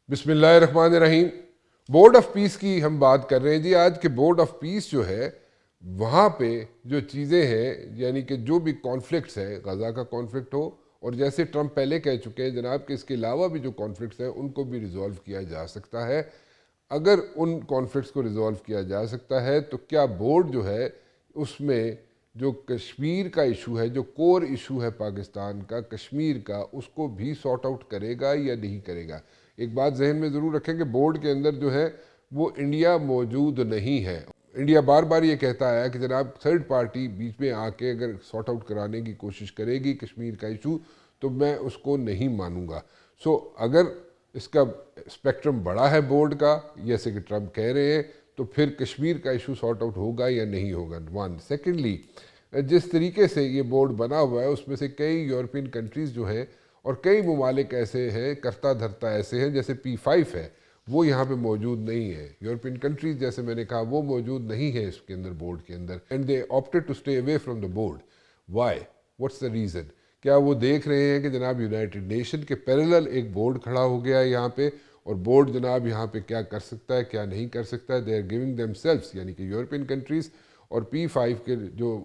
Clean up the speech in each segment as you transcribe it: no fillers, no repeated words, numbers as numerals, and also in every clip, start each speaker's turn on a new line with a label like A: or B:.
A: بسم اللہ الرحمن الرحیم۔ بورڈ آف پیس کی ہم بات کر رہے ہیں جی آج کہ بورڈ آف پیس جو ہے وہاں پہ جو چیزیں ہیں، یعنی کہ جو بھی کانفلکٹس ہیں، غزہ کا کانفلکٹ ہو، اور جیسے ٹرمپ پہلے کہہ چکے ہیں جناب کہ اس کے علاوہ بھی جو کانفلکٹس ہیں ان کو بھی ریزولو کیا جا سکتا ہے۔ اگر ان کانفلکٹس کو ریزولو کیا جا سکتا ہے تو کیا بورڈ جو ہے اس میں جو کشمیر کا ایشو ہے، جو کور ایشو ہے پاکستان کا، کشمیر کا، اس کو بھی سارٹ آؤٹ کرے گا یا نہیں کرے گا؟ ایک بات ذہن میں ضرور رکھیں کہ بورڈ کے اندر جو ہے وہ انڈیا موجود نہیں ہے۔ انڈیا بار بار یہ کہتا ہے کہ جناب تھرڈ پارٹی بیچ میں آ کے اگر سارٹ آؤٹ کرانے کی کوشش کرے گی کشمیر کا ایشو تو میں اس کو نہیں مانوں گا۔ اگر اس کا اسپیکٹرم بڑا ہے بورڈ کا، جیسے کہ ٹرمپ کہہ رہے ہیں، تو پھر کشمیر کا ایشو سارٹ آؤٹ ہوگا یا نہیں ہوگا؟ سیکنڈلی، جس طریقے سے یہ بورڈ بنا ہوا ہے اس میں سے کئی یورپین کنٹریز جو ہیں اور کئی ممالک ایسے ہیں، کرتا دھرتا ایسے ہیں، جیسے P5 ہے وہ یہاں پہ موجود نہیں ہے۔ یورپین کنٹریز جیسے میں نے کہا وہ موجود نہیں ہے اس کے اندر، بورڈ کے اندر، and they opted to stay away from the board. Why? What's the reason? کیا وہ دیکھ رہے ہیں کہ جناب یونائٹڈ نیشن کے پیرلل ایک بورڈ کھڑا ہو گیا ہے یہاں پہ، اور بورڈ جناب یہاں پہ کیا کر سکتا ہے کیا نہیں کر سکتا ہے؟ They are giving themselves, یعنی کہ یورپین کنٹریز اور P5 کے جو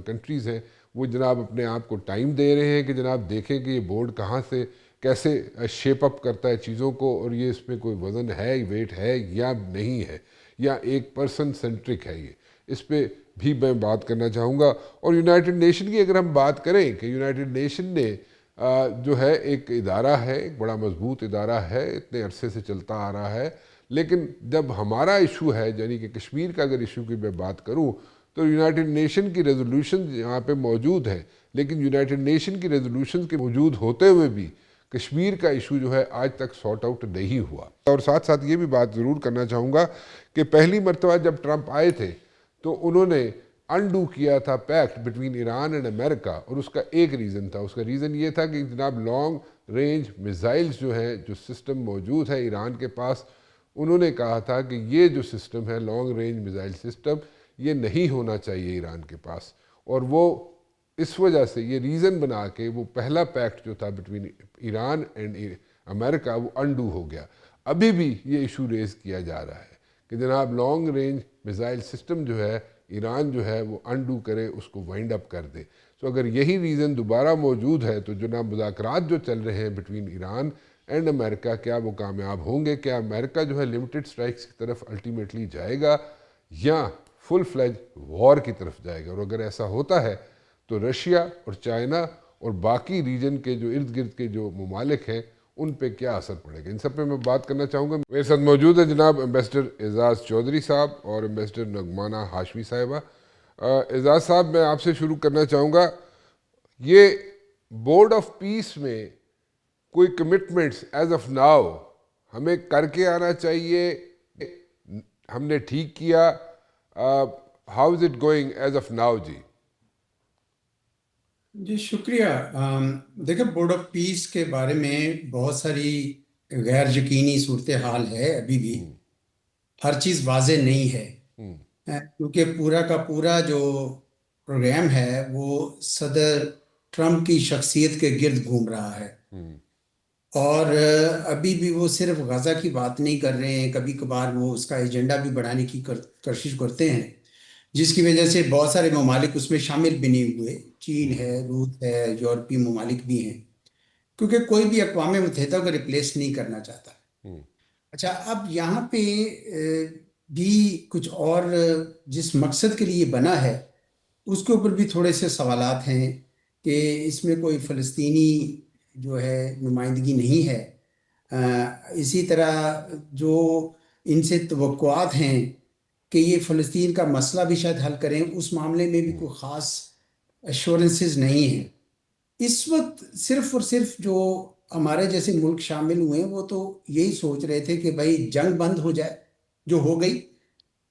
A: کنٹریز ہیں وہ جناب اپنے آپ کو ٹائم دے رہے ہیں کہ جناب دیکھیں کہ یہ بورڈ کہاں سے کیسے شیپ اپ کرتا ہے چیزوں کو، اور یہ اس میں کوئی وزن ہے، ویٹ ہے یا نہیں ہے، یا ایک پرسن سینٹرک ہے۔ یہ اس پہ بھی میں بات کرنا چاہوں گا۔ اور یونائٹڈ نیشن کی اگر ہم بات کریں کہ یونائٹڈ نیشن نے جو ہے ایک ادارہ ہے، ایک بڑا مضبوط ادارہ ہے، اتنے عرصے سے چلتا آ رہا ہے، لیکن جب ہمارا ایشو ہے یعنی کہ کشمیر کا اگر ایشو کی میں بات کروں تو یونائٹڈ نیشن کی ریزولوشن یہاں پہ موجود ہے، لیکن یونائٹڈ نیشن کی ریزولوشن کے موجود ہوتے ہوئے بھی کشمیر کا ایشو جو ہے آج تک سارٹ آؤٹ نہیں ہوا۔ اور ساتھ ساتھ یہ بھی بات ضرور کرنا چاہوں گا کہ پہلی مرتبہ جب ٹرمپ آئے تھے تو انہوں نے انڈو کیا تھا پیکٹ بٹوین ایران اینڈ امریکہ، اور اس کا ایک ریزن تھا، اس کا ریزن یہ تھا کہ جناب لانگ رینج میزائلز جو ہیں، جو سسٹم موجود ہے ایران کے پاس، انہوں نے کہا تھا کہ یہ جو سسٹم ہے لانگ رینج میزائل سسٹم یہ نہیں ہونا چاہیے ایران کے پاس، اور وہ اس وجہ سے یہ ریزن بنا کے وہ پہلا پیکٹ جو تھا بٹوین ایران اینڈ امریکہ وہ انڈو ہو گیا۔ ابھی بھی یہ ایشو ریز کیا جا رہا ہے کہ جناب لانگ رینج میزائل سسٹم جو ہے ایران جو ہے وہ انڈو کرے، اس کو وائنڈ اپ کر دے۔ اگر یہی ریزن دوبارہ موجود ہے تو جناب مذاکرات جو چل رہے ہیں بٹوین ایران اینڈ امریکہ، کیا وہ کامیاب ہوں گے؟ کیا امریکہ جو ہے لمیٹڈ سٹرائکس کی طرف الٹیمیٹلی جائے گا یا فل فلیج وار کی طرف جائے گا؟ اور اگر ایسا ہوتا ہے تو رشیا اور چائنا اور باقی ریجن کے جو ارد گرد کے جو ممالک ہیں ان پہ کیا اثر پڑے گا؟ ان سب پہ میں بات کرنا چاہوں گا۔ میرے ساتھ موجود ہے جناب ایمبیسڈر اعزاز چودھری صاحب اور ایمبیسڈر نغمانہ ہاشمی صاحبہ۔ اعزاز صاحب، میں آپ سے شروع کرنا چاہوں گا، یہ بورڈ آف پیس میں کوئی کمٹمنٹس ایز آف ناؤ ہمیں کر کے آنا چاہیے؟ ہم نے ٹھیک کیا؟ How is it going as of now?
B: جی شکریہ۔ دیکھیں، بورڈ آف پیس کے بارے میں بہت ساری غیر یقینی صورتحال ہے، ابھی بھی ہر چیز واضح نہیں ہے، کیونکہ پورا کا پورا جو پروگرام ہے وہ صدر ٹرمپ کی شخصیت کے گرد گھوم رہا ہے، اور ابھی بھی وہ صرف غزہ کی بات نہیں کر رہے ہیں، کبھی کبھار وہ اس کا ایجنڈا بھی بڑھانے کی کوشش کرتے ہیں، جس کی وجہ سے بہت سارے ممالک اس میں شامل بھی نہیں ہوئے۔ چین ہے، روس ہے، یورپی ممالک بھی ہیں، کیونکہ کوئی بھی اقوام متحدہ کو ریپلیس نہیں کرنا چاہتا۔ اچھا، اب یہاں پہ بھی کچھ اور جس مقصد کے لیے بنا ہے اس کے اوپر بھی تھوڑے سے سوالات ہیں کہ اس میں کوئی فلسطینی جو ہے نمائندگی نہیں ہے۔ اسی طرح جو ان سے توقعات ہیں کہ یہ فلسطین کا مسئلہ بھی شاید حل کریں، اس معاملے میں بھی کوئی خاص ایشورنسز نہیں ہیں۔ اس وقت صرف اور صرف جو ہمارے جیسے ملک شامل ہوئے ہیں وہ تو یہی سوچ رہے تھے کہ بھائی جنگ بند ہو جائے، جو ہو گئی،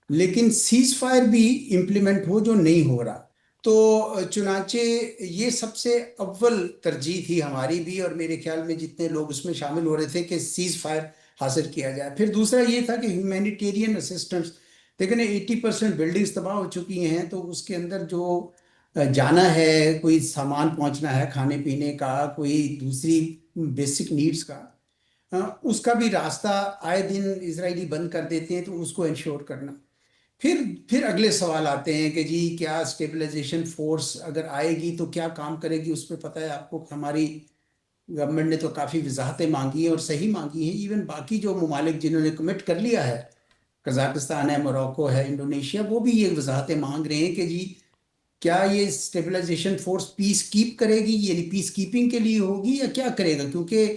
B: لیکن سیز فائر بھی امپلیمنٹ ہو، جو نہیں ہو رہا۔ تو چنانچہ یہ سب سے اول ترجیح تھی ہماری بھی، اور میرے خیال میں جتنے لوگ اس میں شامل ہو رہے تھے کہ سیز فائر حاصل کیا جائے۔ پھر دوسرا یہ تھا کہ ہیومینیٹیرین اسسٹنس، لیکن 80% بلڈنگز تباہ ہو چکی ہیں، تو اس کے اندر جو جانا ہے، کوئی سامان پہنچنا ہے کھانے پینے کا، کوئی دوسری بیسک نیڈز کا، اس کا بھی راستہ آئے دن اسرائیلی بند کر دیتے ہیں، تو اس کو انشور کرنا. پھر اگلے سوال آتے ہیں کہ جی کیا اسٹیبلائزیشن فورس اگر آئے گی تو کیا کام کرے گی. اس پہ پتہ ہے آپ کو کہ ہماری گورنمنٹ نے تو کافی وضاحتیں مانگی ہیں اور صحیح مانگی ہیں. ایون باقی جو ممالک جنہوں نے کمٹ کر لیا ہے، قزاقستان ہے، موروکو ہے، انڈونیشیا، وہ بھی یہ وضاحتیں مانگ رہے ہیں کہ جی کیا یہ اسٹیبلائزیشن فورس پیس کیپ کرے گی، یعنی پیس کیپنگ کے لیے ہوگی، یا کیا کرے گا. کیونکہ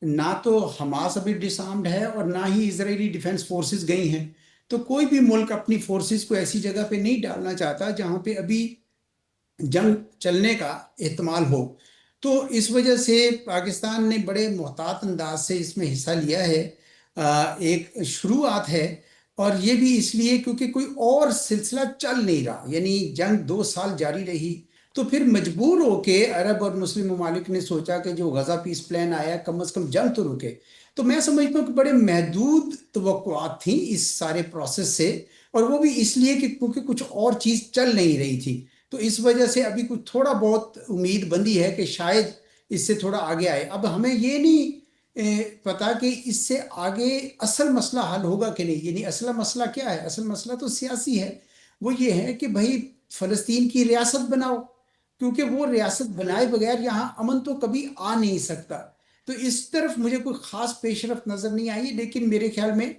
B: نہ تو حماس ابھی ڈسارمڈ ہے اور نہ ہی اسرائیلی ڈیفنس فورسز گئی ہیں. تو کوئی بھی ملک اپنی فورسز کو ایسی جگہ پہ نہیں ڈالنا چاہتا جہاں پہ ابھی جنگ چلنے کا احتمال ہو. تو اس وجہ سے پاکستان نے بڑے محتاط انداز سے اس میں حصہ لیا ہے. ایک شروعات ہے، اور یہ بھی اس لیے کیونکہ کوئی اور سلسلہ چل نہیں رہا، یعنی جنگ 2 سال جاری رہی. تو پھر مجبور ہو کے عرب اور مسلم ممالک نے سوچا کہ جو غزہ پیس پلان آیا کم از کم جنگ تو رکے. تو میں سمجھتا ہوں کہ بڑے محدود توقعات تھیں اس سارے پروسیس سے، اور وہ بھی اس لیے کہ کیونکہ کچھ اور چیز چل نہیں رہی تھی. تو اس وجہ سے ابھی کچھ تھوڑا بہت امید بندی ہے کہ شاید اس سے تھوڑا آگے آئے. اب ہمیں یہ نہیں پتا کہ اس سے آگے اصل مسئلہ حل ہوگا کہ نہیں. یعنی اصل مسئلہ کیا ہے؟ اصل مسئلہ تو سیاسی ہے. وہ یہ ہے کہ بھائی فلسطین کی ریاست بناؤ، کیونکہ وہ ریاست بنائے بغیر یہاں امن تو کبھی آ نہیں سکتا. تو اس طرف مجھے کوئی خاص پیش رفت نظر نہیں آئی، لیکن میرے خیال میں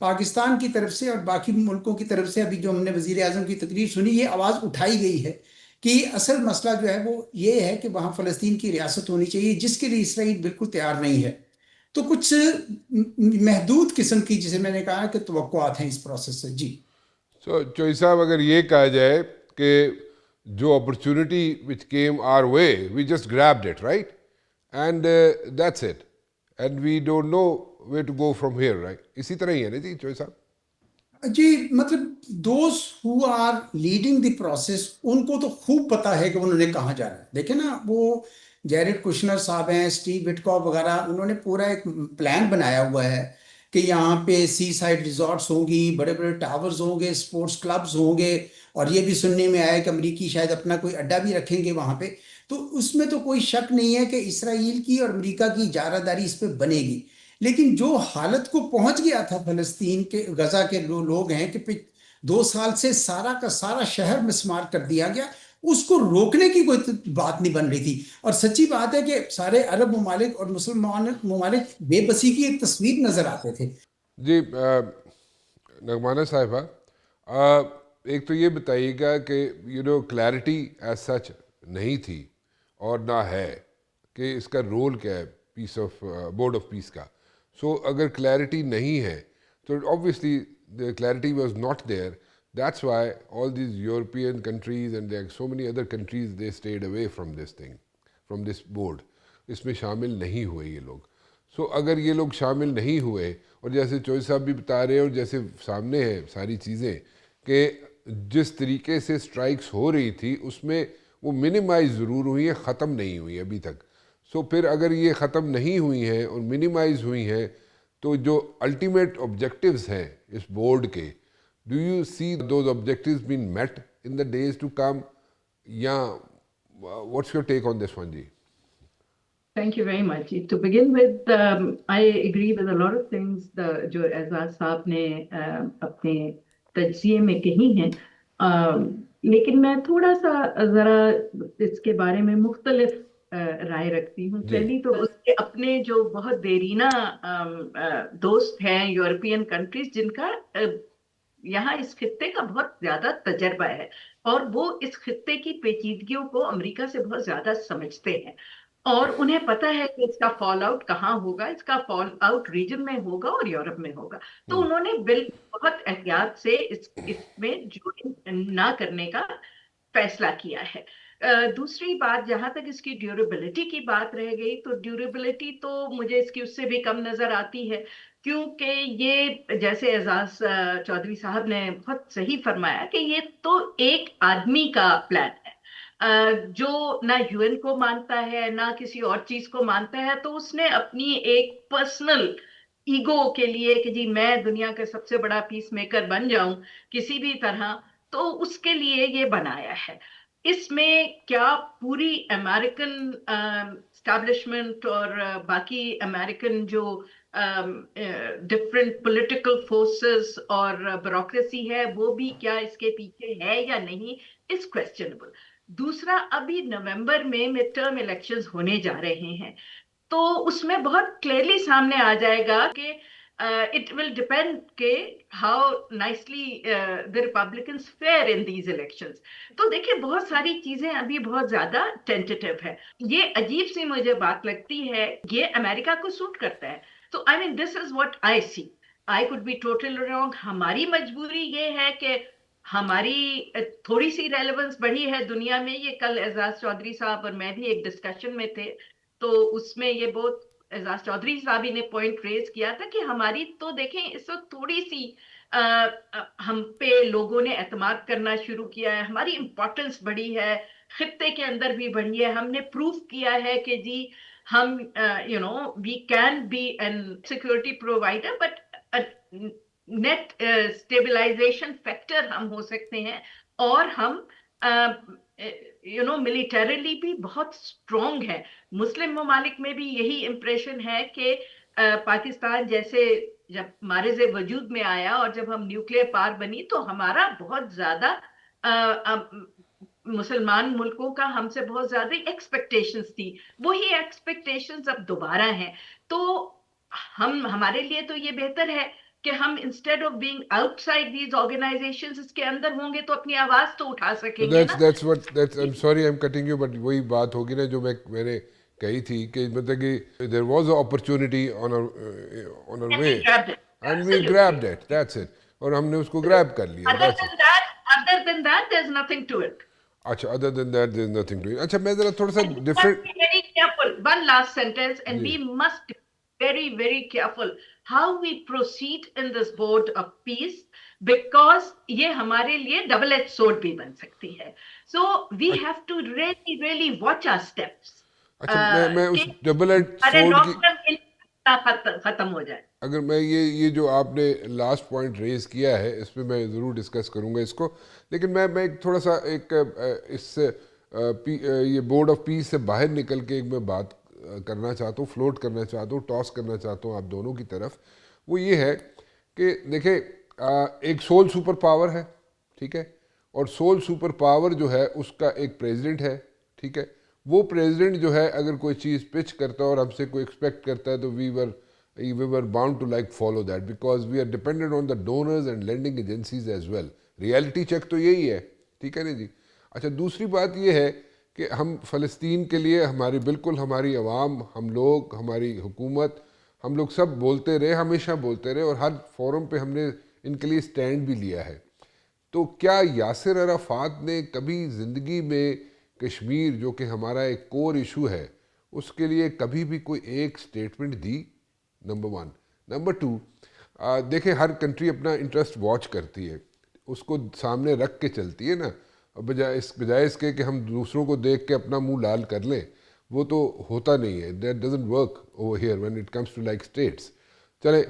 B: پاکستان کی طرف سے اور باقی ملکوں کی طرف سے ابھی جو ہم نے وزیر اعظم کی تقریر سنی، یہ آواز اٹھائی گئی ہے کہ اصل مسئلہ جو ہے وہ یہ ہے کہ وہاں فلسطین کی ریاست ہونی چاہیے، جس کے لیے اسرائیل بالکل تیار نہیں ہے. تو کچھ محدود قسم کی، جسے میں نے کہا کہ توقعات ہیں اس پروسیس سے. جی
A: سو چوئی صاحب، اگر یہ کہا جائے کہ جو opportunity which came our way we just grabbed it, right, and that's it, and we don't know way to go from here, right, اسی طرح ہی ہے نا جی چوئی صاحب؟
B: جی مطلب those who are leading the process, ان کو تو خوب پتا ہے کہ انہوں نے کہاں جانا ہے. دیکھیں نا، وہ جیریڈ کشنر صاحب ہیں، اسٹیو وٹکاف وغیرہ، انہوں نے پورا ایک پلان بنایا ہوا ہے کہ یہاں پہ سی سائڈ ریزورٹس ہوں گی، بڑے بڑے ٹاورز ہوں گے، اسپورٹس کلبز ہوں گے، اور یہ بھی سننے میں آیا کہ امریکی شاید اپنا کوئی اڈا بھی رکھیں گے وہاں پہ. تو اس میں تو کوئی شک نہیں ہے کہ اسرائیل کی اور امریکہ کی اجارہ داری اس پہ بنے گی. لیکن جو حالت کو پہنچ گیا تھا فلسطین کے، غزہ کے لوگ ہیں کہ 2 سال سے سارا کا سارا شہر مسمار کر دیا گیا، اس کو روکنے کی کوئی بات نہیں بن رہی تھی. اور سچی بات ہے کہ سارے عرب ممالک اور مسلم ممالک بے بسی کی ایک تصویر نظر آتے تھے.
A: جی نغمانہ صاحبہ، ایک تو یہ بتائیے گا کہ کلیئرٹی ایز سچ نہیں تھی اور نہ ہے کہ اس کا رول کیا ہے پیس آف بورڈ آف پیس کا. سو اگر کلیئرٹی نہیں ہے تو obviously the clarity was not there. That's why all these European countries and like so many other countries, they stayed away from this thing, from this board. اس میں شامل نہیں ہوئے یہ لوگ. سو اگر یہ لوگ شامل نہیں ہوئے، اور جیسے چوئی صاحب بھی بتا رہے ہیں اور جیسے سامنے ہے ساری چیزیں کہ جس طریقے سے سٹرائکس ہو رہی تھی اس میں وہ منیمائز ضرور ہوئی ہیں، ختم نہیں ہوئی ابھی تک. سو پھر اگر یہ ختم نہیں ہوئی ہیں اور منیمائز ہوئی ہیں تو جو الٹیمیٹ آبجیکٹیوز ہیں اس بورڈ کے، do you see those objectives been met in the days to come, یا what's your take on this one جی؟
C: Thank you very much. To begin with, I agree with a lot of things جو اعزاز صاحب نے اپنے تجزیے میں کہی ہیں، لیکن میں تھوڑا سا ذرا اس کے بارے میں مختلف رائے رکھتی ہوں. پہلی تو اس کے اپنے جو بہت دیرینہ دوست ہیں یورپین کنٹریز، جن کا یہاں اس خطے کا بہت زیادہ تجربہ ہے، اور وہ اس خطے کی پیچیدگیوں کو امریکہ سے بہت زیادہ سمجھتے ہیں، اور انہیں پتا ہے کہ اس کا فال آؤٹ کہاں ہوگا. اس کا فال آؤٹ ریجن میں ہوگا اور یورپ میں ہوگا. تو انہوں نے بہت احتیاط سے اس میں جوائن نہ کرنے کا فیصلہ کیا ہے. دوسری بات، جہاں تک اس کی ڈیوریبلٹی کی بات رہ گئی، تو ڈیوریبلٹی تو مجھے اس کی اس سے بھی کم نظر آتی ہے، کیونکہ یہ جیسے اعزاز چودھری صاحب نے بہت صحیح فرمایا کہ یہ تو ایک آدمی کا پلان ہے جو نہ یو این کو مانتا ہے نہ کسی اور چیز کو مانتا ہے. تو اس نے اپنی ایک پرسنل ایگو کے لیے کہ جی میں دنیا کا سب سے بڑا پیس میکر بن جاؤں کسی بھی طرح، تو اس کے لیے یہ بنایا ہے. اس میں کیا پوری امریکن اسٹیبلشمنٹ اور باقی امریکن جو ڈفرینٹ پولیٹیکل فورسز اور بیوروکریسی ہے وہ بھی کیا اس کے پیچھے ہے یا نہیں از کویسچنبل. دوسرا ابھی نومبر میں مڈ ٹرم الیکشنز ہونے جا رہے ہیں تو اس میں بہت کلیئرلی سامنے آ جائے گا کہ it will depend کہ how nicely the Republicans fare in these elections. تو دیکھیں بہت ساری چیزیں ابھی بہت زیادہ ٹینٹیٹیو ہے. یہ عجیب سی مجھے بات لگتی ہے, یہ امریکہ کو سوٹ کرتا ہے. تو I mean this is what I see. I could be totally wrong. ہماری مجبوری یہ ہے کہ ہماری تھوڑی سی ریلیونس بڑھی ہے دنیا میں. یہ کل اعزاز چودھری صاحب اور میں بھی ایک ڈسکشن میں تھے تو اس میں یہ بہت اعزاز چودھری صاحب نے پوائنٹ ریز کیا تھا کہ ہماری تو دیکھیں اس وقت تھوڑی سی ہم پہ لوگوں نے اعتماد کرنا شروع کیا ہے, ہماری امپورٹنس بڑھی ہے, خطے کے اندر بھی بڑھی ہے. ہم نے پروف کیا ہے کہ جی ہم we can be an security provider but net stabilisation factor ہم ہو سکتے ہیں اور ہم ملیٹریلی بھی بہت اسٹرانگ ہے. مسلم ممالک میں بھی یہی امپریشن ہے کہ پاکستان جیسے جب مارز وجود میں آیا اور جب ہم نیوکلیئر پار بنی تو ہمارا بہت زیادہ مسلمان ملکوں کا ہم سے بہت زیادہ ایکسپیکٹیشنز تھی. وہی ایکسپیکٹیشنز اب دوبارہ ہیں. تو ہمارے لیے تو یہ بہتر ہے کہ ہم instead of being outside these organisations اس کے اندر ہوں گے تو اپنی آواز تو اٹھا سکیں گے نا.
A: I'm sorry I'm cutting you, but وہی بات ہوگی نا جو میں نے کہی تھی کہ مطلب کہ there was an opportunity on our way and we grabbed it, that's it. اور ہم نے اس کو grab کر لیا.
C: Other than that there's nothing to it.
A: اچھا other than that there's nothing to it. اچھا میں ذرا تھوڑا سا different.
C: Be very careful. One last sentence and we must be very very careful how we proceed in this board of peace because یہ ہمارے لیے double edged sword بھی بن سکتی ہے. So we have to really really watch our steps.
A: اچھا میں اس double age سورڈ کی
C: ختم ہو جائے.
A: اگر میں یہ جو آپ نے لاسٹ پوائنٹ ریز کیا ہے اس پہ میں ضرور ڈسکس کروں گا اس کو, لیکن میں ایک تھوڑا سا ایک اس سے یہ بورڈ آف پیس سے باہر نکل کے ایک میں بات کرنا چاہتا ہوں, فلوٹ کرنا چاہتا ہوں, ٹاس کرنا چاہتا ہوں آپ دونوں کی طرف. وہ یہ ہے کہ دیکھیں ایک سول سپر پاور ہے, ٹھیک ہے, اور سول سپر پاور جو ہے اس کا ایک پریزیڈنٹ ہے, ٹھیک ہے. وہ پریزیڈنٹ جو ہے اگر کوئی چیز پچ کرتا ہے اور ہم سے کوئی ایکسپیکٹ کرتا ہے تو we were bound to like follow that because we are dependent on the donors and lending agencies as well. Reality check تو یہی ہے, ٹھیک ہے نا جی. اچھا دوسری بات یہ ہے کہ ہم فلسطین کے لیے ہماری عوام, ہم لوگ, ہماری حکومت, ہم لوگ سب بولتے رہے, ہمیشہ بولتے رہے اور ہر فورم پہ ہم نے ان کے لیے سٹینڈ بھی لیا ہے. تو کیا یاسر عرفات نے کبھی زندگی میں کشمیر جو کہ ہمارا ایک کور ایشو ہے اس کے لیے کبھی بھی کوئی ایک سٹیٹمنٹ دی؟ نمبر 1. نمبر 2, دیکھیں ہر کنٹری اپنا انٹرسٹ واچ کرتی ہے, اس کو سامنے رکھ کے چلتی ہے نا, بجائے اس کے کہ ہم دوسروں کو دیکھ کے اپنا منہ لال کر لیں. وہ تو ہوتا نہیں ہے, that doesn't work over here when it comes to like states. چلے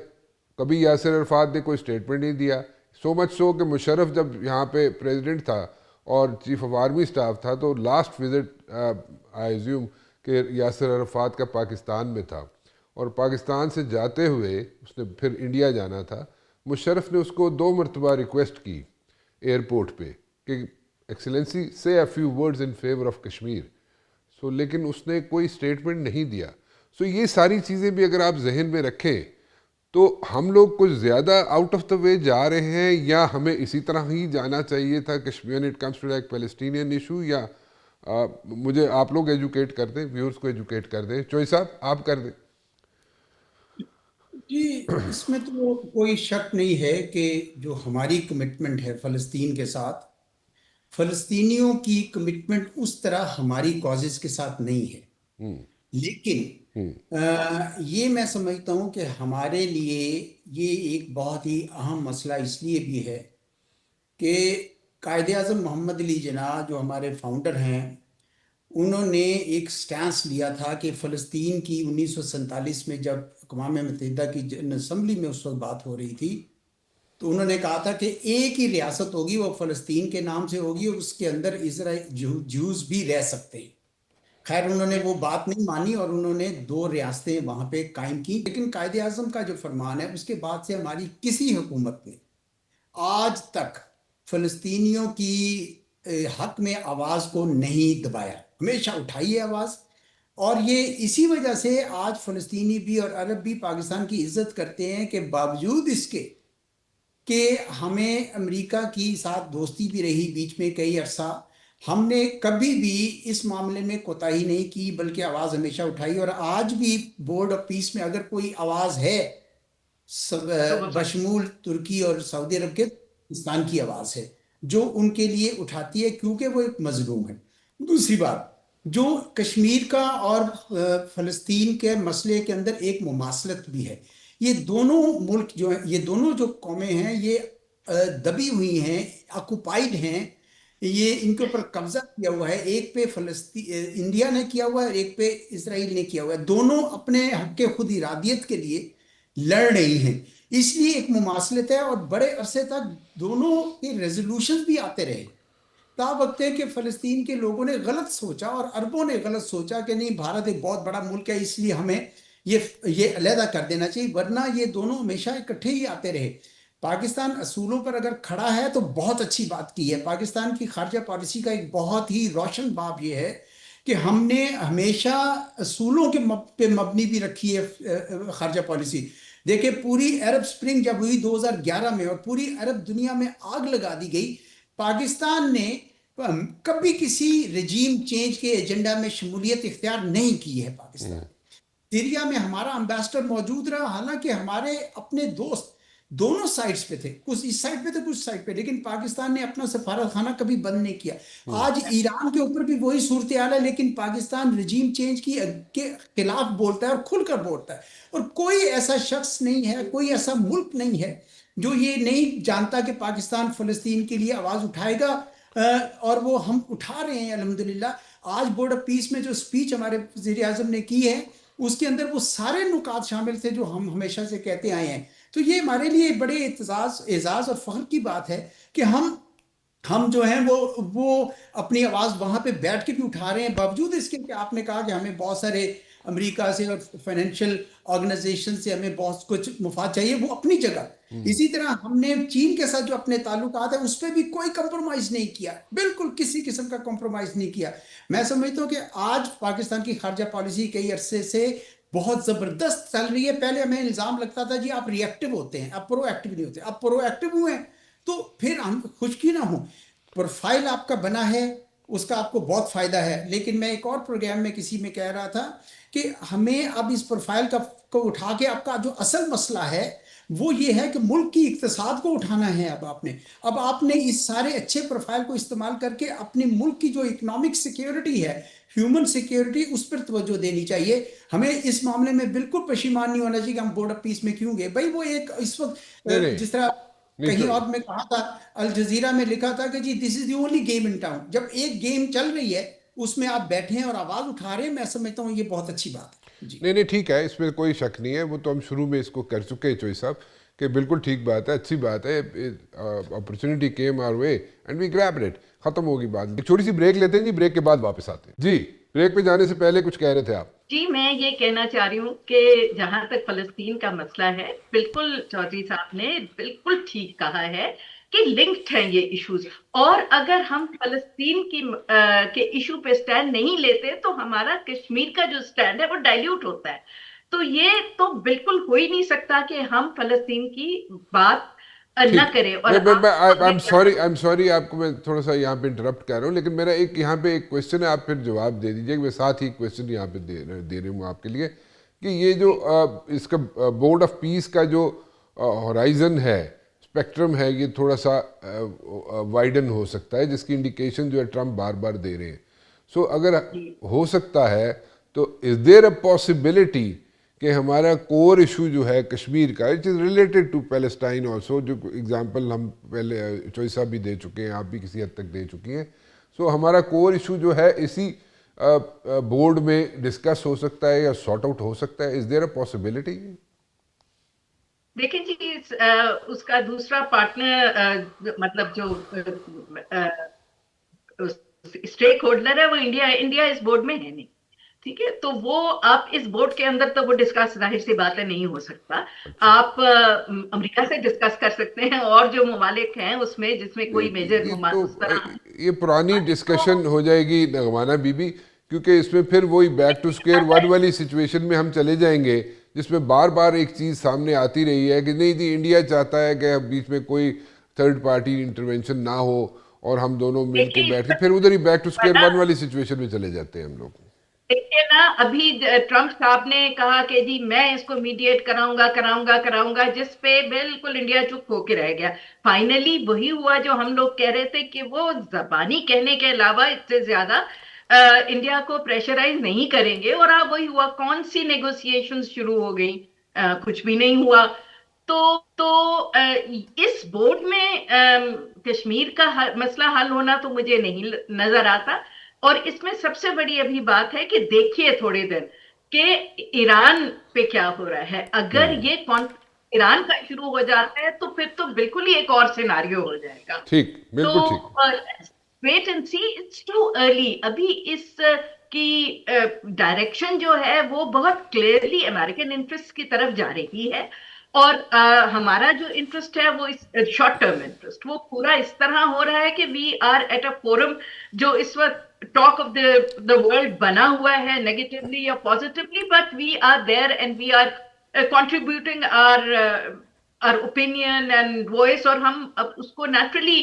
A: کبھی یاسر عرفات نے کوئی اسٹیٹمنٹ نہیں دیا, سو مچ سو کہ مشرف جب یہاں پہ پریزیڈنٹ تھا اور چیف آف آرمی اسٹاف تھا تو لاسٹ وزٹ آئی ایزیوم کہ یاسر عرفات کا پاکستان میں تھا, اور پاکستان سے جاتے ہوئے اس نے پھر انڈیا جانا تھا. مشرف نے اس کو 2 مرتبہ ریکویسٹ کی ایئرپورٹ پہ کہ ایکسلنسی سے a few words in favour of Kashmir. So لیکن اس نے کوئی اسٹیٹمنٹ نہیں دیا. سو یہ ساری چیزیں بھی اگر آپ ذہن میں رکھیں تو ہم لوگ کچھ زیادہ آؤٹ آف دا وے جا رہے ہیں یا ہمیں اسی طرح ہی جانا چاہیے تھا Kashmir it comes to like Palestinian issue. یا مجھے آپ لوگ ایجوکیٹ کر دیں, ویورز کو ایجوکیٹ کر دیں. چوئی صاحب آپ کر دیں.
B: جی اس میں تو کوئی شک نہیں ہے کہ جو ہماری کمٹمنٹ ہے فلسطین کے ساتھ, فلسطینیوں کی کمٹمنٹ اس طرح ہماری کازز کے ساتھ نہیں ہے. لیکن یہ میں سمجھتا ہوں کہ ہمارے لیے یہ ایک بہت ہی اہم مسئلہ اس لیے بھی ہے کہ قائد اعظم محمد علی جناح جو ہمارے فاؤنڈر ہیں انہوں نے ایک سٹانس لیا تھا کہ فلسطین کی 1947 میں جب اقوام متحدہ کی جنرل اسمبلی میں اس وقت بات ہو رہی تھی تو انہوں نے کہا تھا کہ ایک ہی ریاست ہوگی, وہ فلسطین کے نام سے ہوگی اور اس کے اندر جوز بھی رہ سکتے ہیں. خیر انہوں نے وہ بات نہیں مانی اور انہوں نے 2 ریاستیں وہاں پہ قائم کی، لیکن قائد اعظم کا جو فرمان ہے اس کے بعد سے ہماری کسی حکومت نے آج تک فلسطینیوں کی حق میں آواز کو نہیں دبایا، ہمیشہ اٹھائی ہے آواز. اور یہ اسی وجہ سے آج فلسطینی بھی اور عرب بھی پاکستان کی عزت کرتے ہیں کہ باوجود اس کے کہ ہمیں امریکہ کی ساتھ دوستی بھی رہی بیچ میں کئی عرصہ، ہم نے کبھی بھی اس معاملے میں کوتاہی نہیں کی بلکہ آواز ہمیشہ اٹھائی. اور آج بھی بورڈ آف پیس میں اگر کوئی آواز ہے
C: تو وہ
B: بشمول ترکی اور سعودی عرب کے، پاکستان کی آواز ہے جو ان کے لیے اٹھاتی ہے کیونکہ وہ ایک مظلوم ہے. دوسری بات، جو کشمیر کا اور فلسطین کے مسئلے کے اندر ایک مماثلت بھی ہے. یہ دونوں ملک جو ہیں، یہ دونوں جو قومیں ہیں، یہ دبی ہوئی ہیں، آکوپائیڈ ہیں، یہ ان کے اوپر قبضہ کیا ہوا ہے. ایک پہ انڈیا نے کیا ہوا ہے اور ایک پہ اسرائیل نے کیا ہوا ہے. دونوں اپنے حق خود ارادیت کے لیے لڑ رہی ہیں، اس لیے ایک مماثلت ہے. اور بڑے عرصے تک دونوں کے ریزولوشن بھی آتے رہے، تا وقت ہے کہ فلسطین کے لوگوں نے غلط سوچا اور عربوں نے غلط سوچا کہ نہیں، بھارت ایک بہت بڑا ملک ہے اس لیے ہمیں یہ علیحدہ کر دینا چاہیے، ورنہ یہ دونوں ہمیشہ اکٹھے ہی آتے رہے. پاکستان اصولوں پر اگر کھڑا ہے تو بہت اچھی بات کی ہے. پاکستان کی خارجہ پالیسی کا ایک بہت ہی روشن باب یہ ہے کہ ہم نے ہمیشہ اصولوں کے پہ مبنی بھی رکھی ہے خارجہ پالیسی. دیکھیں پوری عرب سپرنگ جب ہوئی 2011 میں اور پوری عرب دنیا میں آگ لگا دی گئی، پاکستان نے کبھی کسی رجیم چینج کے ایجنڈا میں شمولیت اختیار نہیں کی ہے. پاکستان سیریا میں ہمارا امبیسڈر موجود رہا، حالانکہ ہمارے اپنے دوست دونوں سائٹس پہ تھے، کچھ اس سائٹ پہ تھے کچھ سائٹ پہ، لیکن پاکستان نے اپنا سفارت خانہ کبھی بند نہیں کیا. آج ایران کے اوپر بھی وہی صورتحال ہے، لیکن پاکستان رجیم چینج کے خلاف بولتا ہے اور کھل کر بولتا ہے. اور کوئی ایسا شخص نہیں ہے، کوئی ایسا ملک نہیں ہے جو یہ نہیں جانتا کہ پاکستان فلسطین کے لیے آواز اٹھائے گا. اور وہ ہم اٹھا رہے ہیں الحمدللہ. آج بورڈ آف پیس میں جو سپیچ ہمارے وزیر اعظم نے کی ہے اس کے اندر وہ سارے نکات شامل تھے جو ہم ہمیشہ سے کہتے آئے ہیں. تو یہ ہمارے لیے بڑے اعزاز اور فخر کی بات ہے کہ ہم جو ہیں وہ اپنی آواز وہاں پہ بیٹھ کے بھی اٹھا رہے ہیں، باوجود اس کے کہ آپ نے کہا کہ ہمیں بہت سارے امریکہ سے اور فائنینشیل آرگنائزیشن سے ہمیں بہت کچھ مفاد چاہیے، وہ اپنی جگہ. اسی طرح ہم نے چین کے ساتھ جو اپنے تعلقات ہیں اس پہ بھی کوئی کمپرومائز نہیں کیا، بالکل کسی قسم کا کمپرومائز نہیں کیا. میں سمجھتا ہوں کہ آج پاکستان کی خارجہ پالیسی کئی عرصے سے بہت زبردست چل رہی ہے. پہلے ہمیں الزام لگتا تھا جی آپ ری ایکٹیو ہوتے ہیں، اب پرو ایکٹیو نہیں ہوتے. اب پرو ایکٹیو ہوئے ہیں تو پھر ہم خشکی نہ ہوں. پروفائل آپ کا بنا ہے، اس کا آپ کو بہت فائدہ ہے. لیکن میں ایک اور پروگرام میں کسی میں کہہ رہا تھا کہ ہمیں اب اس پروفائل کو اٹھا کے آپ کا جو اصل مسئلہ ہے وہ یہ ہے کہ ملک کی اقتصاد کو اٹھانا ہے. اب آپ نے اس سارے اچھے پروفائل کو استعمال کر کے اپنے ملک کی جو اکنامک سیکیورٹی ہے، ہیومن سیکیورٹی، اس پر توجہ دینی چاہیے. ہمیں اس معاملے میں بالکل پشیمان نہیں ہونا چاہیے کہ ہم بورڈ آف پیس میں کیوں گئے. بھائی وہ ایک اس وقت
A: نہیں
B: جس طرح
A: نہیں
B: کہیں
A: تو
B: اور میں کہا تھا، الجزیرہ میں لکھا تھا کہ جی this is the only game in town. جب ایک گیم چل رہی ہے اس میں آپ بیٹھے ہیں اور آواز اٹھا رہے ہیں، میں سمجھتا ہوں یہ بہت اچھی بات ہے. جی
A: نہیں ٹھیک ہے، اس میں کوئی شک نہیں ہے. وہ تو ہم شروع میں اس کو کر چکے ہیں چوئی صاحب کہ بالکل ٹھیک بات ہے، اچھی بات ہے. Opportunity came our way and we grabbed it. ختم ہوگی بات. ایک چھوٹی سی بریک لیتے ہیں جی، بریک کے بعد واپس آتے ہیں. جی بریک پہ جانے سے پہلے کچھ کہہ رہے تھے آپ.
C: جی میں یہ کہنا چاہ رہی ہوں کہ جہاں تک فلسطین کا مسئلہ ہے، بالکل چودھری صاحب نے بالکل ٹھیک کہا ہے کہ لنکڈ ہیں یہ ایشوز. اور اگر ہم فلسطین کے ایشو پہ سٹینڈ نہیں لیتے تو ہمارا کشمیر کا جو سٹینڈ ہے وہ ڈائلیوٹ ہوتا ہے. تو یہ تو بالکل ہو ہی نہیں سکتا کہ ہم فلسطین کی بات نہ کریں. اور
A: I'm sorry آپ کو میں تھوڑا سا یہاں پہ انٹرپٹ کر رہا ہوں، لیکن میرا ایک یہاں پہ ایک کویسچن ہے، آپ پھر جواب دے دیجیے. میں ساتھ ہی کویسچن یہاں پہ دے رہی ہوں آپ کے لیے کہ یہ جو اس کا بورڈ آف پیس کا جو ہورائزن ہے، اسپیکٹرم ہے، یہ تھوڑا سا وائڈن ہو سکتا ہے، جس کی انڈیکیشن جو ہے ٹرمپ بار بار دے رہے ہیں. سو اگر ہو سکتا ہے تو از دیر اے پاسبلٹی کہ ہمارا کور ایشو جو ہے کشمیر کا، it is related to Palestine also, جو ایگزامپل ہم پہلے چوئی صاحب بھی دے چکے ہیں، آپ بھی کسی حد تک دے چکی ہیں. سو ہمارا کور ایشو جو ہے اسی بورڈ میں ڈسکس ہو سکتا ہے یا سارٹ آؤٹ ہو سکتا ہے. از دیر اے پاسبلٹی؟
C: دیکھیں جی، اس کا دوسرا پارٹنر مطلب جو اسٹیک ہولڈر ہے وہ انڈیا ہے. انڈیا اس بورڈ میں ہے نہیں. ٹھیک ہے، تو وہ آپ اس بورڈ کے اندر تو وہ ڈسکس ظاہر سی بات ہے نہیں ہو سکتا. آپ امریکہ سے ڈسکس کر سکتے ہیں اور جو ممالک ہیں اس میں جس میں کوئی میجر
A: یہ تو
C: اس طرح.
A: یہ پرانی ڈسکشن ہو جائے گی نغمانہ بی بی، کیونکہ اس میں پھر وہی بیک ٹو اسکوائر ون والی سچویشن میں ہم چلے جائیں گے، جس میں بار بار ایک چیز سامنے آتی رہی ہے کہ نہیں جی انڈیا چاہتا ہے کہ بیچ میں کوئی تھرڈ پارٹی انٹرونشن نہ ہو اور ہم دونوں مل کے بیٹھ کے پھر ادھر ہی بیک ٹو اسکوائر ون والی سچویشن میں چلے جاتے ہیں ہم لوگ.
C: دیکھیے نا، ابھی ٹرمپ صاحب نے کہا کہ جی میں اس کو میڈیٹ کراؤں گا جس پہ بالکل انڈیا چپ ہو کے رہ گیا. فائنلی وہی ہوا جو ہم لوگ کہہ رہے تھے کہ وہ زبانی کہنے کے علاوہ اس سے زیادہ انڈیا کو پریشرائز نہیں کریں گے، اور اب وہی ہوا. کون سی نیگوسیشن شروع ہو گئی؟ کچھ بھی نہیں ہوا. تو اس بورڈ میں کشمیر کا مسئلہ حل ہونا تو مجھے نہیں نظر آتا. اور اس میں سب سے بڑی ابھی بات ہے کہ دیکھیے تھوڑے دن کہ ایران پہ کیا ہو رہا ہے. اگر یہ کانفلکٹ ایران کا شروع ہو جاتا ہے تو پھر تو بالکل ہی ایک اور سیناریو ہو جائے گا.
A: ٹھیک،
C: تو
A: بالکل ٹھیک.
C: Wait and see, it's too early. ابھی اس کی ڈائریکشن جو ہے وہ بہت کلیئرلی امریکن انٹرسٹ کی طرف جا رہی ہے، اور ہمارا جو انٹرسٹ ہے وہ شارٹ ٹرم انٹرسٹ وہ پورا اس طرح ہو رہا ہے کہ we are at a forum جو اس وقت ٹاک آف دا ورلڈ بنا ہوا ہے، نیگیٹولی یا positively, but we are there and we are contributing our opinion and voice. اور ہم اب اس کو نیچرلی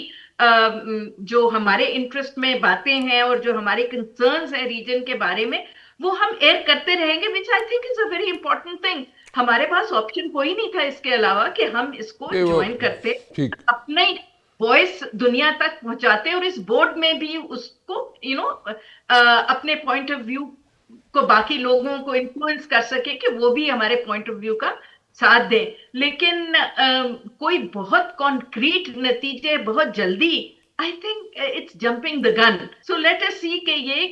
C: جو ہمارے انٹرسٹ میں باتیں ہیں اور جو ہمارے کنسرنز ہیں ریجن کے بارے میں وہ ہم ایئر کرتے رہیں گے، which I think is a very important thing. ہمارے پاس آپشن کوئی نہیں تھا اس کے علاوہ کہ ہم اس کو جوائن کرتے،
A: ٹھیک.
C: اپنے وائس دنیا تک پہنچاتے، اور اس بورڈ میں بھی اس کو اپنے پوائنٹ آف ویو کو باقی لوگوں کو انفلوئنس کر سکے کہ وہ بھی ہمارے پوائنٹ آف ویو کا ساتھ دیں. لیکن کوئی بہت کانکریٹ نتیجے بہت جلدی، I think it's jumping the gun. So let us see کہ یہ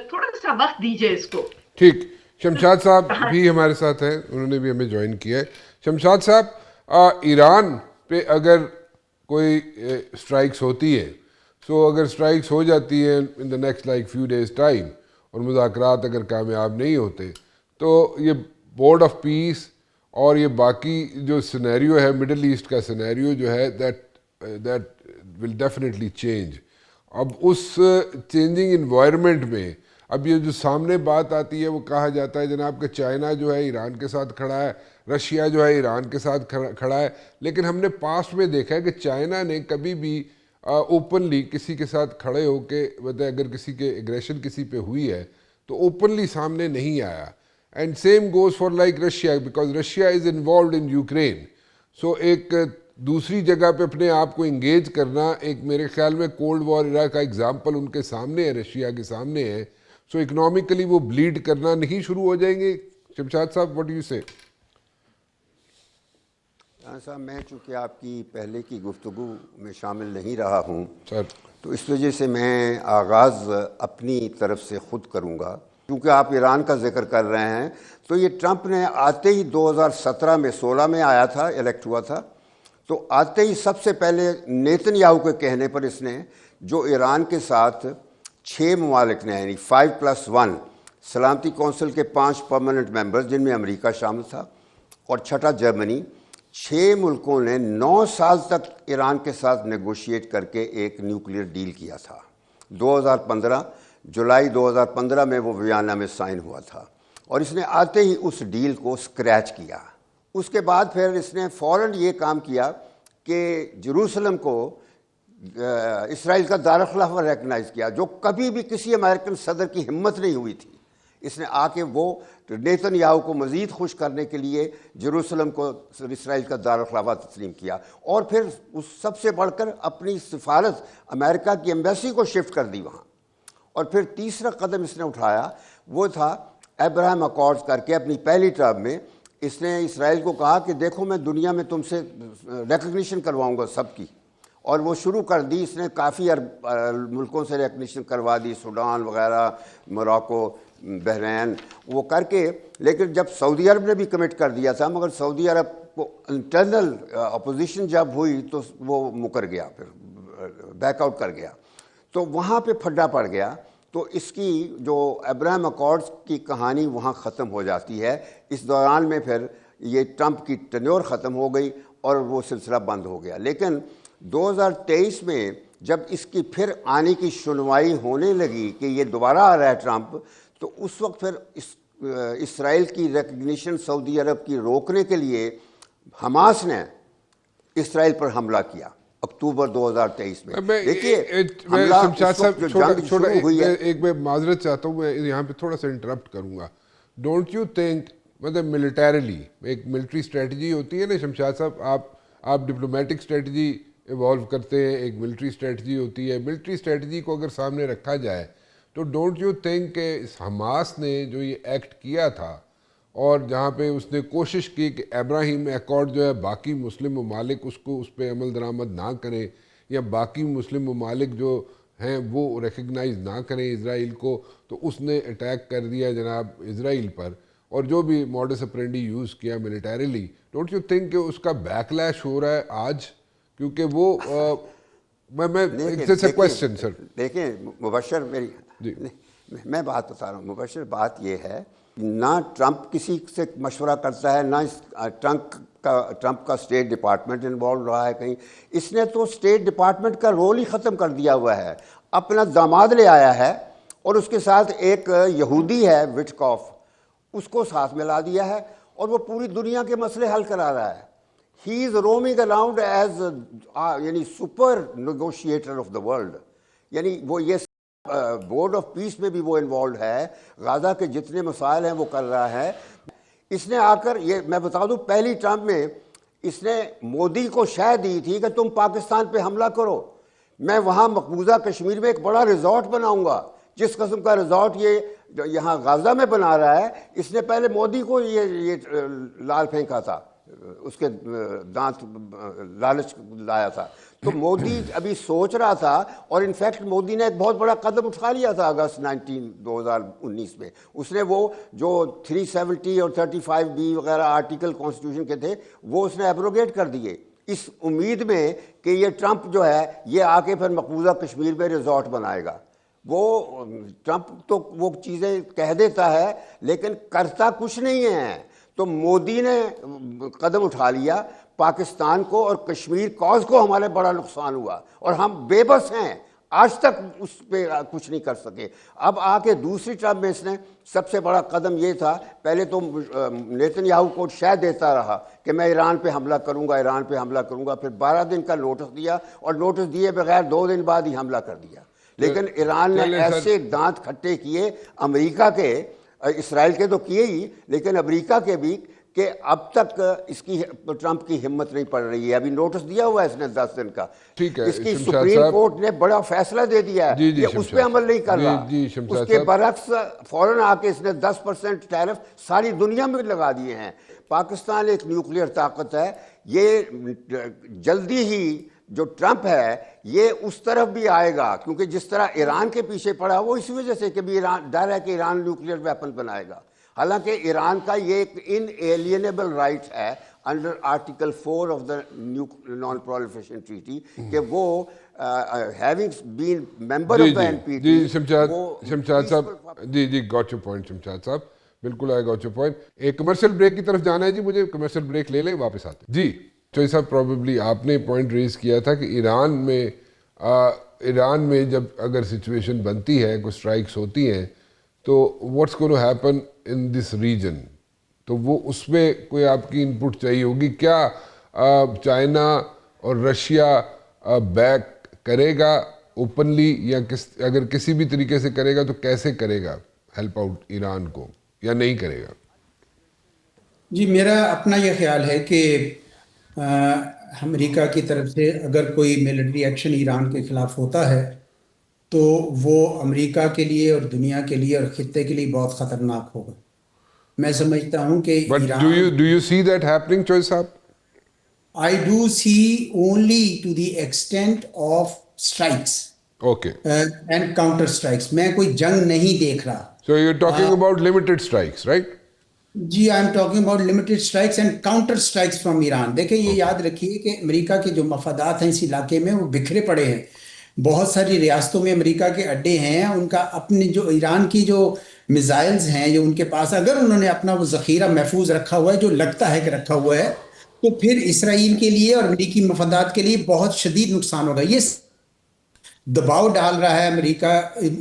C: تھوڑا سا وقت دیجیے اس کو.
A: ٹھیک. شمشاد صاحب بھی ہمارے ساتھ ہیں، انہوں نے بھی ہمیں جوائن کیا ہے. شمشاد صاحب، ایران پہ اگر کوئی اسٹرائکس ہوتی ہے، سو اگر اسٹرائکس ہو جاتی ہے in the next like few days time, اور مذاکرات اگر کامیاب نہیں ہوتے، تو یہ بورڈ آف پیس اور یہ باقی جو سینیریو ہے مڈل ایسٹ کا سینیریو جو ہے دیٹ ول ڈیفینیٹلی چینج. اب اس چینجنگ انوائرمنٹ میں اب یہ جو سامنے بات آتی ہے وہ کہا جاتا ہے جناب کہ چائنا جو ہے ایران کے ساتھ کھڑا ہے، رشیا جو ہے ایران کے ساتھ کھڑا ہے. لیکن ہم نے پاسٹ میں دیکھا ہے کہ چائنا نے کبھی بھی اوپنلی کسی کے ساتھ کھڑے ہو کے اگر کسی کے ایگریشن کسی پہ ہوئی ہے تو اوپنلی سامنے نہیں آیا. And same goes for like Russia, because Russia is involved in Ukraine. So ایک دوسری جگہ پہ اپنے آپ کو انگیج کرنا، ایک میرے خیال میں کولڈ وار ایرا کا ایگزامپل ان کے سامنے ہے، رشیا کے سامنے ہے. سو اکنامکلی وہ بلیڈ کرنا نہیں شروع ہو جائیں گے؟ شمشاد صاحب، واٹ ڈو یو سے؟
D: صاحب، میں چونکہ آپ کی پہلے کی گفتگو میں شامل نہیں رہا ہوں
A: سر،
D: تو اس وجہ سے میں آغاز اپنی طرف سے خود کروں گا. کیونکہ آپ ایران کا ذکر کر رہے ہیں تو یہ ٹرمپ نے آتے ہی 2017 میں 16 میں آیا تھا، الیکٹ ہوا تھا، تو آتے ہی سب سے پہلے نیتن یاہو کے کہنے پر اس نے جو ایران کے ساتھ 6 ممالک نے، یعنی 5+1 سلامتی کونسل کے 5 پرماننٹ ممبرز جن میں امریکہ شامل تھا اور 6 جرمنی، 6 ملکوں نے 9 سال تک ایران کے ساتھ نیگوشیٹ کر کے ایک نیوکلیر ڈیل کیا تھا. 2015 جولائی 2015 میں وہ ویانا میں سائن ہوا تھا، اور اس نے آتے ہی اس ڈیل کو اسکریچ کیا. اس کے بعد پھر اس نے فوراً یہ کام کیا کہ جروسلم کو اسرائیل کا دارالخلافہ ریکگنائز کیا، جو کبھی بھی کسی امریکن صدر کی ہمت نہیں ہوئی تھی. اس نے آ کے وہ نیتن یاہو کو مزید خوش کرنے کے لیے جروسلم کو اسرائیل کا دارالخلافہ تسلیم کیا، اور پھر اس سب سے بڑھ کر اپنی سفارت امریکہ کی ایمبیسی کو شفٹ کر دی وہاں. اور پھر تیسرا قدم اس نے اٹھایا وہ تھا ابراہیم اکارڈز کر کے. اپنی پہلی ٹرم میں اس نے اسرائیل کو کہا کہ دیکھو میں دنیا میں تم سے ریکگنیشن کرواؤں گا سب کی، اور وہ شروع کر دی. اس نے کافی ملکوں سے ریکگنیشن کروا دی، سوڈان وغیرہ، موراکو، بحرین، وہ کر کے. لیکن جب سعودی عرب نے بھی کمٹ کر دیا تھا، مگر سعودی عرب کو انٹرنل اپوزیشن جب ہوئی تو وہ مکر گیا، پھر بیک آؤٹ کر گیا. تو وہاں پہ پھڈا پڑ گیا. تو اس کی جو ابراہم اکارڈز کی کہانی وہاں ختم ہو جاتی ہے. اس دوران میں پھر یہ ٹرمپ کی ٹینیور ختم ہو گئی اور وہ سلسلہ بند ہو گیا. لیکن 2023 میں جب اس کی پھر آنے کی سنوائی ہونے لگی کہ یہ دوبارہ آ رہا ہے ٹرمپ, تو اس وقت پھر اسرائیل کی ریکگنیشن سعودی عرب کی روکنے کے لیے حماس نے اسرائیل پر حملہ کیا اکتوبر 2023 میں. دیکھیے
A: شمشاد صاحب ایک میں معذرت چاہتا ہوں, میں یہاں پہ تھوڑا سا انٹرپٹ کروں گا. ڈونٹ یو تھنک مطلب ملٹریلی ایک ملٹری اسٹریٹجی ہوتی ہے نا شمشاد صاحب, آپ ڈپلومیٹک اسٹریٹجی ایوالو کرتے ہیں, ایک ملٹری اسٹریٹجی ہوتی ہے. ملٹری اسٹریٹجی کو اگر سامنے رکھا جائے تو ڈونٹ یو تھنک کہ حماس نے جو یہ ایکٹ کیا تھا اور جہاں پہ اس نے کوشش کی کہ ابراہیم ایکارڈ جو ہے باقی مسلم ممالک اس پہ عمل درآمد نہ کریں یا باقی مسلم ممالک جو ہیں وہ ریکگنائز نہ کریں اسرائیل کو, تو اس نے اٹیک کر دیا جناب اسرائیل پر اور جو بھی ماڈس اپرینڈی یوز کیا ملیٹریلی. ڈونٹ یو تھنک کہ اس کا بیک لیش ہو رہا ہے آج, کیونکہ وہ کویسچن سر.
D: دیکھیں مبشر, میں بات بتا رہا ہوں مبشر, بات یہ ہے نہ ٹرمپ کسی سے مشورہ کرتا ہے, نہ ٹرمپ کا اسٹیٹ ڈپارٹمنٹ انوالو رہا ہے کہیں. اس نے تو اسٹیٹ ڈپارٹمنٹ کا رول ہی ختم کر دیا ہوا ہے. اپنا داماد لے آیا ہے اور اس کے ساتھ ایک یہودی ہے وٹکاف, اس کو ساتھ ملا دیا ہے اور وہ پوری دنیا کے مسئلے حل کرا رہا ہے. ہی از رومنگ اراؤنڈ ایز یعنی super negotiator of the world. یعنی وہ یہ بورڈ آف پیس میں بھی وہ انوالوڈ ہے, غزہ کے جتنے مسائل ہیں وہ کر رہا ہے. اس نے آ کر یہ میں بتا دوں پہلی ٹرم میں اس نے مودی کو شے دی تھی کہ تم پاکستان پہ حملہ کرو, میں وہاں مقبوضہ کشمیر میں ایک بڑا ریزورٹ بناؤں گا. جس قسم کا ریزورٹ یہ یہاں غزہ میں بنا رہا ہے, اس نے پہلے مودی کو یہ لال پھینکا تھا, اس کے دانت لالچ لایا تھا. تو مودی ابھی سوچ رہا تھا, اور انفیکٹ مودی نے ایک بہت بڑا قدم اٹھا لیا تھا اگست 2019 میں. اس نے وہ جو 370 اور 35B وغیرہ آرٹیکل کانسٹیٹیوشن کے تھے وہ اس نے ایبروگیٹ کر دیے, اس امید میں کہ یہ ٹرمپ جو ہے یہ آ کے پھر مقبوضہ کشمیر میں ریزورٹ بنائے گا. وہ ٹرمپ تو وہ چیزیں کہہ دیتا ہے لیکن کرتا کچھ نہیں ہے. تو مودی نے قدم اٹھا لیا, پاکستان کو اور کشمیر کاز کو ہمارے بڑا نقصان ہوا اور ہم بے بس ہیں, آج تک اس پہ کچھ نہیں کر سکے. اب آ کے دوسری ٹرم میں اس نے سب سے بڑا قدم یہ تھا, پہلے تو نیتن یاہو کو شے دیتا رہا کہ میں ایران پہ حملہ کروں گا, ایران پہ حملہ کروں گا, پھر 12 دن کا نوٹس دیا اور نوٹس دیے بغیر 2 دن بعد ہی حملہ کر دیا. لیکن ایران نے ایسے دانت کھٹے کیے امریکہ کے, اسرائیل کے تو کیے ہی, لیکن امریکہ کے بھی, کہ اب تک اس کی ٹرمپ کی ہمت نہیں پڑ رہی ہے. ابھی نوٹس دیا ہوا ہے اس نے 10 دن کا, اس کی سپریم کورٹ نے بڑا فیصلہ دے دیا ہے کہ اس پہ عمل نہیں کر رہا. اس کے برعکس فوراً آ کے اس نے 10% ٹیرف ساری دنیا میں لگا دیے ہیں. پاکستان ایک نیوکلیئر طاقت ہے, یہ جلدی ہی جو ٹرمپ ہے یہ اس طرف بھی آئے گا, کیونکہ جس طرح ایران کے پیچھے پڑا وہ اس وجہ سے کہ بھی ایران ڈر ہے کہ ایران نیوکلیئر ویپن بنائے گا. حالانکہ ایران کا یہ ایک انیلینیبل رائٹ ہے under article 4 of the non proliferation treaty کہ وہ having been member of the NPT.
A: جی شمشاد صاحب, جی گاٹ یور پوائنٹ شمشاد صاحب, بالکل آئی گاٹ یور پوائنٹ. ایک کمرشل بریک کی طرف جانا ہے جی, مجھے کمرشل بریک لے لیں, واپس آتے ہیں. جی چوئی صاحب, پروبیبلی آپ نے پوائنٹ ریز کیا تھا کہ ایران میں جب اگر سچویشن بنتی ہے, کوئی اسٹرائکس ہوتی ہیں, تو what's going to happen in this region, تو وہ اس میں کوئی آپ کی ان پٹ چاہیے ہوگی. کیا چائنا اور رشیا بیک کرے گا اوپنلی, یا اگر کسی بھی طریقے سے کرے گا تو کیسے کرے گا ہیلپ آؤٹ ایران کو, یا نہیں کرے گا؟
B: جی میرا اپنا یہ خیال ہے کہ امریکہ کی طرف سے اگر کوئی ملٹری ایکشن ایران کے خلاف ہوتا ہے تو وہ امریکہ کے لیے اور دنیا کے لیے اور خطے کے لیے بہت خطرناک ہوگا. میں سمجھتا ہوں کہ
A: Iran do you see that happening, چوئی صاحب؟
B: I do see only to the extent of strikes.
A: Okay.
B: And counter strikes. میں کوئی جنگ نہیں دیکھ رہا.
A: So you're talking about limited strikes, right?
B: جی I am talking about limited strikes and counter strikes from Iran. دیکھیں یہ یاد رکھیے کہ امریکہ کے جو مفادات ہیں اس علاقے میں وہ بکھرے پڑے ہیں. بہت ساری ریاستوں میں امریکہ کے اڈے ہیں، ان کا اپنے جو ایران کی جو میزائلز ہیں جو ان کے پاس، اگر انہوں نے اپنا وہ ذخیرہ محفوظ رکھا ہوا ہے جو لگتا ہے کہ رکھا ہوا ہے، تو پھر اسرائیل کے لیے اور امریکی مفادات کے لیے بہت شدید نقصان ہوگا۔ یہ دباؤ ڈال رہا ہے امریکہ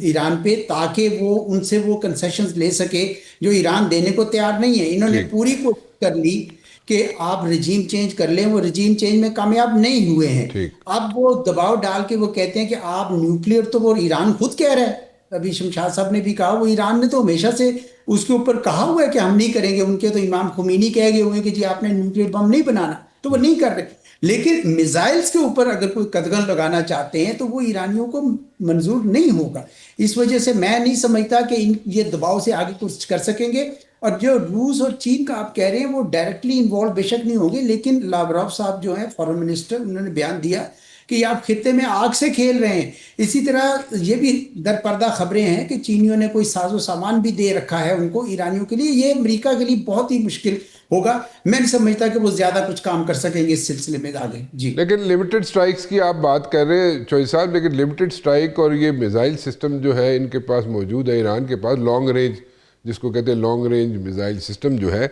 B: ایران پہ تاکہ وہ ان سے وہ کنسیشنز لے سکے جو ایران دینے کو تیار نہیں ہے۔ انہوں نے پوری کوشش کر لی کہ آپ رجیم چینج کر لیں، وہ رجیم چینج میں کامیاب نہیں ہوئے ہیں۔ اب وہ دباؤ ڈال کے وہ کہتے ہیں کہ آپ نیوکلیئر، تو وہ ایران خود کہہ رہا ہے، ابھی شمشاد صاحب نے بھی کہا، وہ ایران نے تو ہمیشہ سے اس کے اوپر کہا ہوا ہے کہ ہم نہیں کریں گے، ان کے تو امام خمینی کہہ گئے ہوئے کہ جی آپ نے نیوکلیئر بم نہیں بنانا، تو وہ نہیں کر رہے۔ لیکن میزائلز کے اوپر اگر کوئی قدغن لگانا چاہتے ہیں تو وہ ایرانیوں کو منظور نہیں ہوگا۔ اس وجہ سے میں نہیں سمجھتا کہ یہ دباؤ سے آگے کچھ کر سکیں گے۔ اور جو روس اور چین کا آپ کہہ رہے ہیں وہ ڈائریکٹلی انوالو بے شک نہیں ہوں گے، لیکن لاوروف صاحب جو ہیں فارن منسٹر، انہوں نے بیان دیا کہ یہ آپ خطے میں آگ سے کھیل رہے ہیں۔ اسی طرح یہ بھی در پردہ خبریں ہیں کہ چینیوں نے کوئی ساز و سامان بھی دے رکھا ہے ان کو ایرانیوں کے لیے۔ یہ امریکہ کے لیے بہت ہی مشکل ہوگا، میں نہیں سمجھتا کہ وہ زیادہ کچھ کام کر سکیں گے اس سلسلے میں آگے۔ جی
A: لیکن لمیٹڈ سٹرائکس کی آپ بات کر رہے ہیں چوئی صاحب، لیکن لمیٹڈ سٹرائک اور یہ میزائل سسٹم جو ہے ان کے پاس موجود ہے، ایران کے پاس لانگ رینج جس کو کہتے ہیں لانگ رینج میزائل سسٹم جو ہے،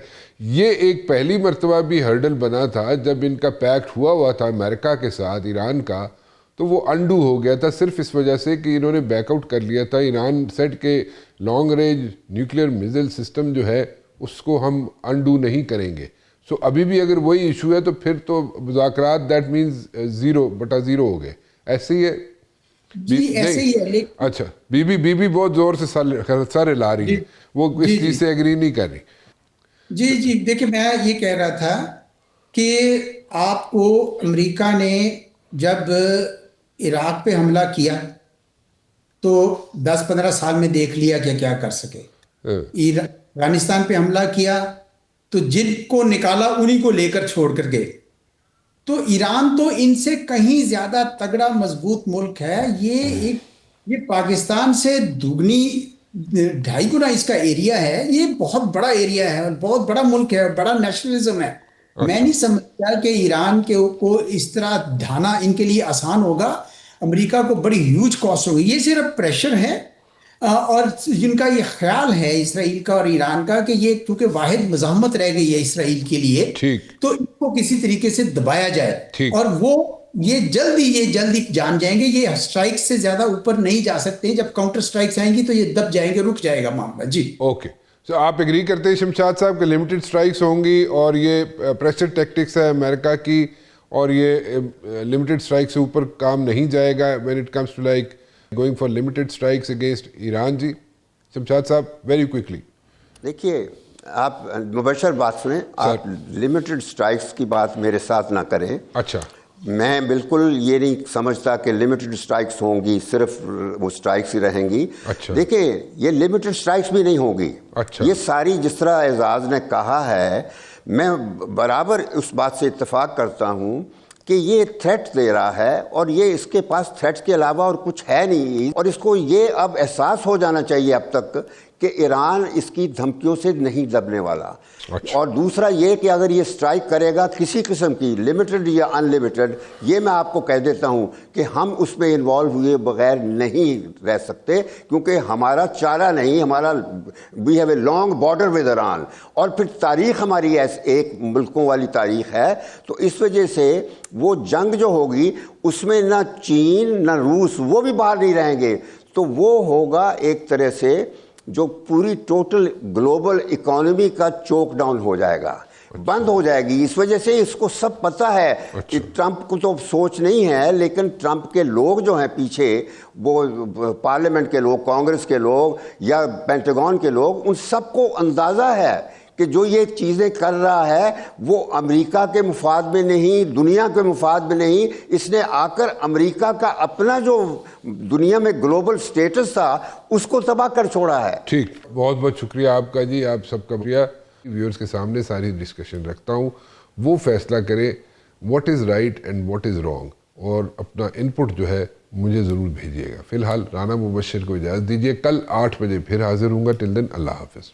A: یہ ایک پہلی مرتبہ بھی ہرڈل بنا تھا جب ان کا پیکٹ ہوا تھا امریکہ کے ساتھ ایران کا، تو وہ انڈو ہو گیا تھا صرف اس وجہ سے کہ انہوں نے بیک آؤٹ کر لیا تھا۔ ایران سیٹ کے long range nuclear missile system جو ہے اس کو ہم انڈو نہیں کریں گے۔ سو ابھی بھی اگر وہی ایشو ہے تو پھر تو مذاکرات دیٹ مینز 0/0 ہو گئے، ایسے ہی ہے؟
B: جی ایسے ہی ہے۔
A: اچھا، بی بی بہت زور سے سر ہلا رہی ہے، وہ اس چیز سے ایگری نہیں کر رہی۔
B: جی دیکھیں، میں یہ کہہ رہا تھا کہ آپ کو امریکہ نے جب عراق پہ حملہ کیا تو 10-15 سال میں دیکھ لیا کہ کیا کر سکے۔ افغانستان پہ حملہ کیا تو جن کو نکالا انہی کو لے کر چھوڑ کر گئے۔ تو ایران تو ان سے کہیں زیادہ تگڑا مضبوط ملک ہے، یہ پاکستان سے دگنی 2.5 گنا اس کا ایریا ہے، یہ بہت بڑا ایریا ہے اور بہت بڑا ملک ہے اور بڑا نیشنلزم ہے۔ میں نہیں سمجھتا کہ ایران کو اس طرح ڈھانا ان کے لیے آسان ہوگا، امریکہ کو بڑی ہیوج کاسٹ ہوگی۔ یہ صرف پریشر ہے اور جن کا یہ خیال ہے اسرائیل کا اور ایران کا کہ یہ کیونکہ واحد مزاحمت رہ گئی ہے اسرائیل کے لیے، تو ان کو کسی طریقے سے دبایا جائے، اور وہ یہ جلدی جان جائیں گے، یہ سٹرائک سے زیادہ اوپر نہیں جا سکتے۔ جب کاؤنٹر سٹرائکس آئیں گی تو یہ دب جائیں گے، رک جائے گا معاملہ۔ جی
A: اوکے، سو آپ ایگری کرتے ہیں شمشاد صاحب کہ لمیٹڈ سٹرائکس ہوں گی اور یہ پریشر ٹیکٹکس ہے امریکہ کی، اور یہ لمیٹڈ سٹرائک سے اوپر کام نہیں جائے گا when it comes to like going for limited strikes against Iran? جی شمشاد صاحب ویری کوئکلی۔
D: دیکھیے، آپ مبشر بات سنیں، آپ لمیٹڈ سٹرائکس کی بات میرے ساتھ نہ کریں۔
A: اچھا،
D: میں بالکل یہ نہیں سمجھتا کہ لمیٹڈ سٹرائکس ہوں گی، صرف وہ سٹرائکس ہی رہیں گی۔ دیکھیں، یہ لمیٹڈ سٹرائکس بھی نہیں ہوں گی، یہ ساری جس طرح اعزاز نے کہا ہے، میں برابر اس بات سے اتفاق کرتا ہوں کہ یہ تھریٹ دے رہا ہے اور یہ اس کے پاس تھریٹس کے علاوہ اور کچھ ہے نہیں، اور اس کو یہ اب احساس ہو جانا چاہیے اب تک کہ ایران اس کی دھمکیوں سے نہیں دبنے والا۔ اور دوسرا یہ کہ اگر یہ سٹرائک کرے گا کسی قسم کی، لمیٹڈ یا ان لمیٹڈ، یہ میں آپ کو کہہ دیتا ہوں کہ ہم اس میں انوالو ہوئے بغیر نہیں رہ سکتے، کیونکہ ہمارا چارہ نہیں، ہمارا we have a long border with Iran, اور پھر تاریخ ہماری ایک ملکوں والی تاریخ ہے، تو اس وجہ سے وہ جنگ جو ہوگی اس میں نہ چین نہ روس وہ بھی باہر نہیں رہیں گے، تو وہ ہوگا ایک طرح سے جو پوری ٹوٹل گلوبل اکانومی کا چوک ڈاؤن ہو جائے گا، بند ہو جائے گی۔ اس وجہ سے اس کو سب پتہ ہے کہ ٹرمپ کو تو سوچ نہیں ہے، لیکن ٹرمپ کے لوگ جو ہیں پیچھے، وہ پارلیمنٹ کے لوگ، کانگریس کے لوگ یا پینٹاگون کے لوگ، ان سب کو اندازہ ہے کہ جو یہ چیزیں کر رہا ہے وہ امریکہ کے مفاد میں نہیں، دنیا کے مفاد میں نہیں، اس نے آ کر امریکہ کا اپنا جو دنیا میں گلوبل سٹیٹس تھا اس کو تباہ کر چھوڑا ہے۔
A: ٹھیک، بہت بہت شکریہ آپ کا جی، آپ سب کا شکریہ۔ ویورز کے سامنے ساری ڈسکشن رکھتا ہوں، وہ فیصلہ کریں what is right and what is wrong, اور اپنا ان پٹ جو ہے مجھے ضرور بھیجیے گا۔ فی الحال رانا مبشر کو اجازت دیجیے، کل 8 بجے پھر حاضر ہوں گا۔ ٹل دین اللہ حافظ۔